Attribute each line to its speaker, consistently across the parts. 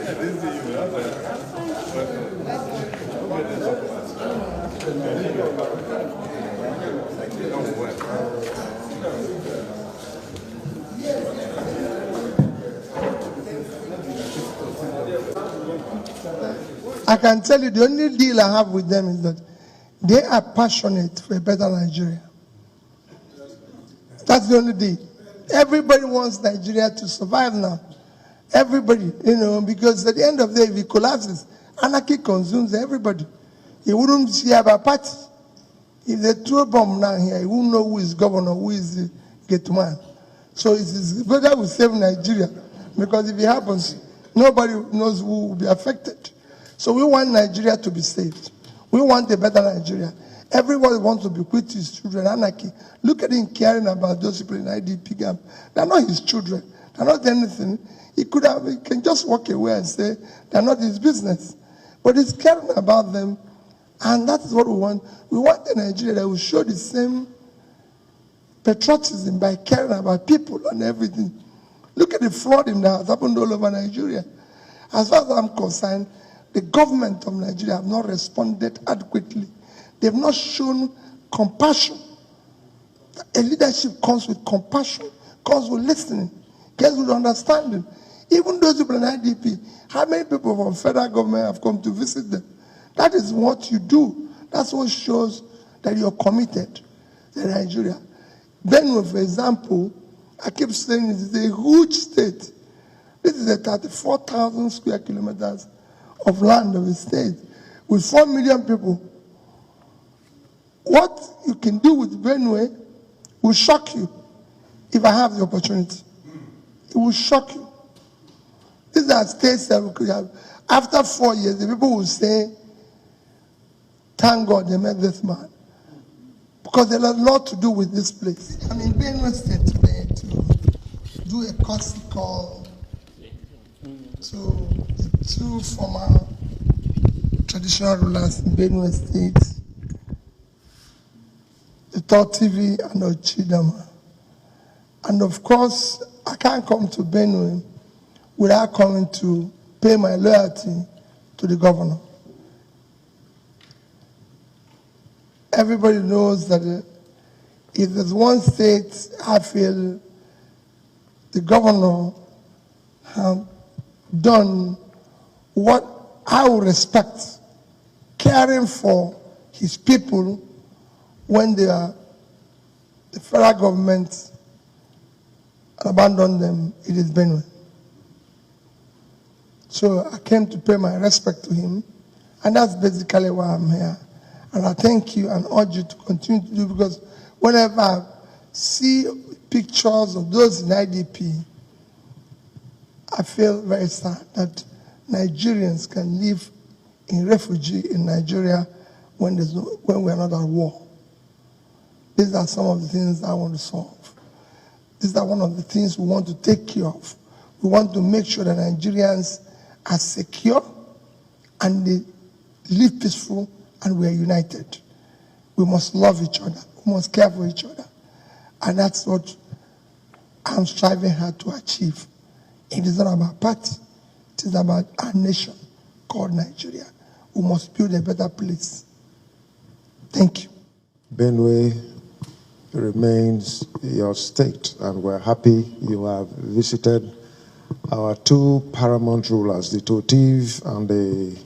Speaker 1: I can tell you the only deal I have with them is that they are passionate for a better Nigeria. That's the only deal. Everybody wants Nigeria to survive now. Everybody, because at the end of the day, if it collapses, anarchy consumes everybody. You wouldn't see about party. If they throw a bomb now here, you wouldn't know who is governor, who is the gate man. So it is better we save Nigeria, because if it happens, nobody knows who will be affected. So we want Nigeria to be saved. We want a better Nigeria. Everybody wants to bequeath his children anarchy. Look at him caring about those people in IDP camp. They're not his children. They're not anything. He can just walk away and say they're not his business. But he's caring about them, and that is what we want. We want a Nigeria that will show the same patriotism by caring about people and everything. Look at the flooding that has happened all over Nigeria. As far as I'm concerned, the government of Nigeria have not responded adequately. They've not shown compassion. A leadership comes with compassion, comes with listening, comes with understanding. Even those people in IDP, how many people from federal government have come to visit them? That is what you do. That's what shows that you're committed to Nigeria. Benue, for example, I keep saying it is a huge state. This is a 34,000 square kilometers of land of the state with 4 million people. What you can do with Benue will shock you if I have the opportunity. It will shock you. These are states that we could have. After 4 years, the people will say, thank God they met this man. Because there has a lot to do with this place. I'm in Benue State today to do a courtesy call to the 2 former traditional rulers in Benue State, the Third TV and Ochidama. And of course, I can't come to Benue without coming to pay my loyalty to the governor. Everybody knows that if there's one state I feel the governor has done what I would respect, caring for his people when they are the federal government abandoned them, it is Benue. So I came to pay my respect to him, and that's basically why I'm here. And I thank you and urge you to continue to do, because whenever I see pictures of those in IDP, I feel very sad that Nigerians can live in refugee in Nigeria when we're not at war. These are some of the things I want to solve. These are one of the things we want to take care of. We want to make sure that Nigerians are secure and they live peaceful and we are united. We must love each other. We must care for each other. And that's what I'm striving hard to achieve. It is not about party. It is about our nation called Nigeria. We must build a better place. Thank you.
Speaker 2: Benue remains your state, and we're happy you have visited our 2 paramount rulers, the Totiv and the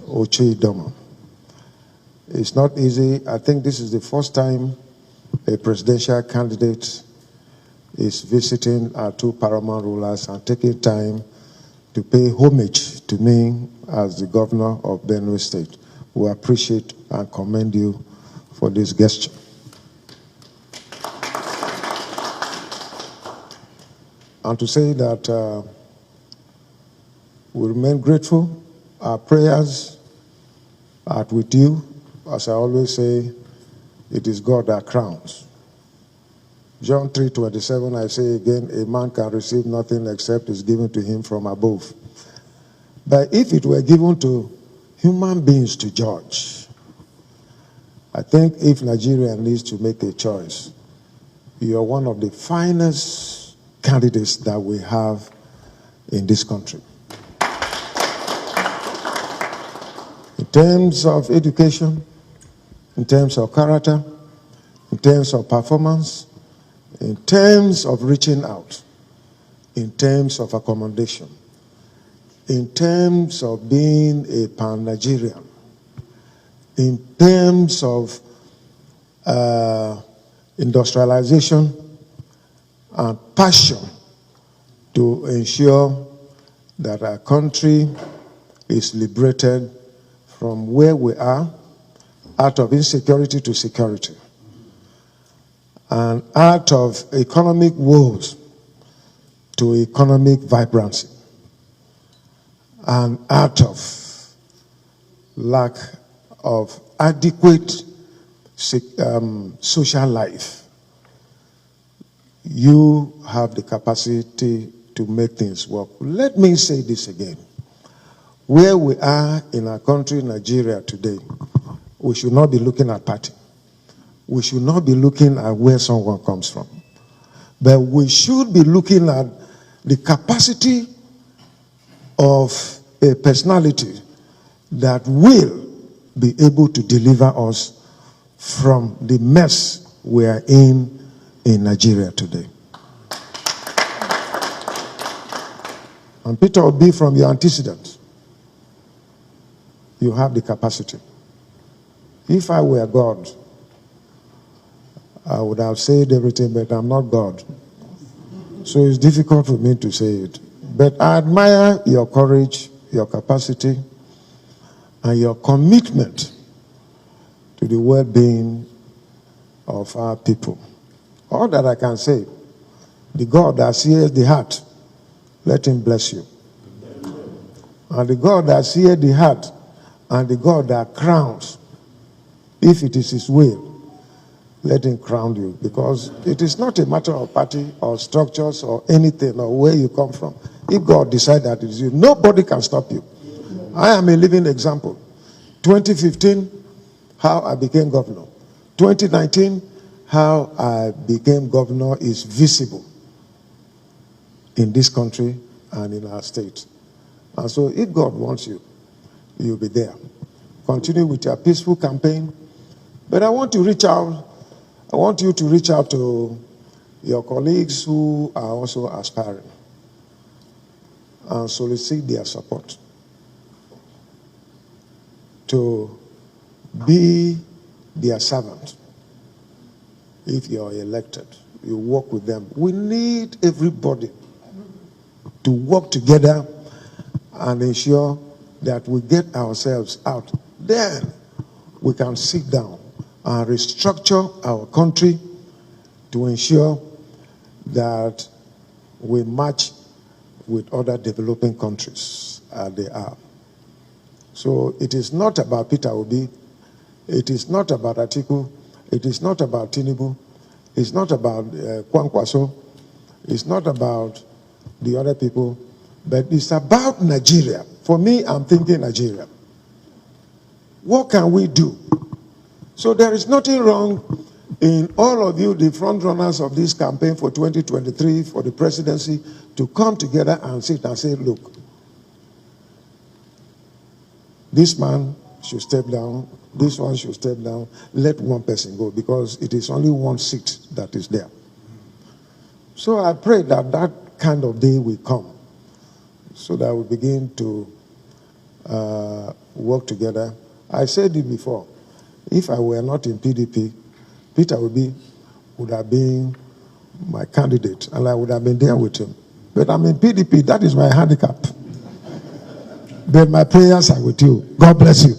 Speaker 2: Ochidama. It's not easy. I think this is the first time a presidential candidate is visiting our 2 paramount rulers and taking time to pay homage to me as the governor of Benue State. We appreciate and commend you for this gesture. And to say that we remain grateful. Our prayers are with you. As I always say, it is God that crowns. John 3:27, I say again, a man can receive nothing except is given to him from above. But if it were given to human beings to judge, I think if Nigeria needs to make a choice, you are one of the finest candidates that we have in this country. terms of education, in terms of character, in terms of performance, in terms of reaching out, in terms of accommodation, in terms of being a pan-Nigerian, in terms of industrialization and passion to ensure that our country is liberated from where we are, out of insecurity to security, and out of economic woes to economic vibrancy, and out of lack of adequate social life. You have the capacity to make things work. Let me say this again. Where we are in our country, Nigeria, today, we should not be looking at party. We should not be looking at where someone comes from. But we should be looking at the capacity of a personality that will be able to deliver us from the mess we are in Nigeria today. And Peter Obi, from your antecedents, you have the capacity. If I were God, I would have said everything, but I'm not God. So it's difficult for me to say it. But I admire your courage, your capacity, and your commitment to the well-being of our people. All that I can say, the God that sees the heart, let him bless you. And the God that sees the heart, and the God that crowns, if it is his will, let him crown you. Because it is not a matter of party or structures or anything or where you come from. If God decides that it is you, nobody can stop you. I am a living example. 2015, how I became governor. 2019, how I became governor is visible in this country and in our state. And so if God wants you, you'll be there. Continue with your peaceful campaign. But I want to reach out. I want you to reach out to your colleagues who are also aspiring and solicit their support to be their servant. If you're elected, you work with them. We need everybody to work together and ensure that we get ourselves out. Then we can sit down and restructure our country to ensure that we match with other developing countries as they are. So it is not about Peter Obi, it is not about Atiku, it is not about Tinubu, it's not about Kwankwaso, it's not about the other people, but it's about Nigeria. For me, I'm thinking Nigeria. What can we do? So there is nothing wrong in all of you, the front runners of this campaign for 2023, for the presidency, to come together and sit and say, look, this man should step down, this one should step down, let one person go, because it is only one seat that is there. So I pray that that kind of day will come, so that we begin to work together. I said it before, if I were not in PDP, Peter Obi would have been my candidate, and I would have been there with him. But I'm in PDP, that is my handicap. But my prayers are with you. God bless you.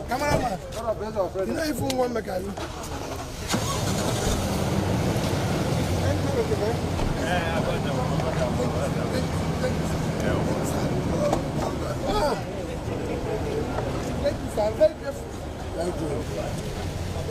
Speaker 1: Cameraman, you know if you want to make Thank you, sir. Very grateful. Thank you.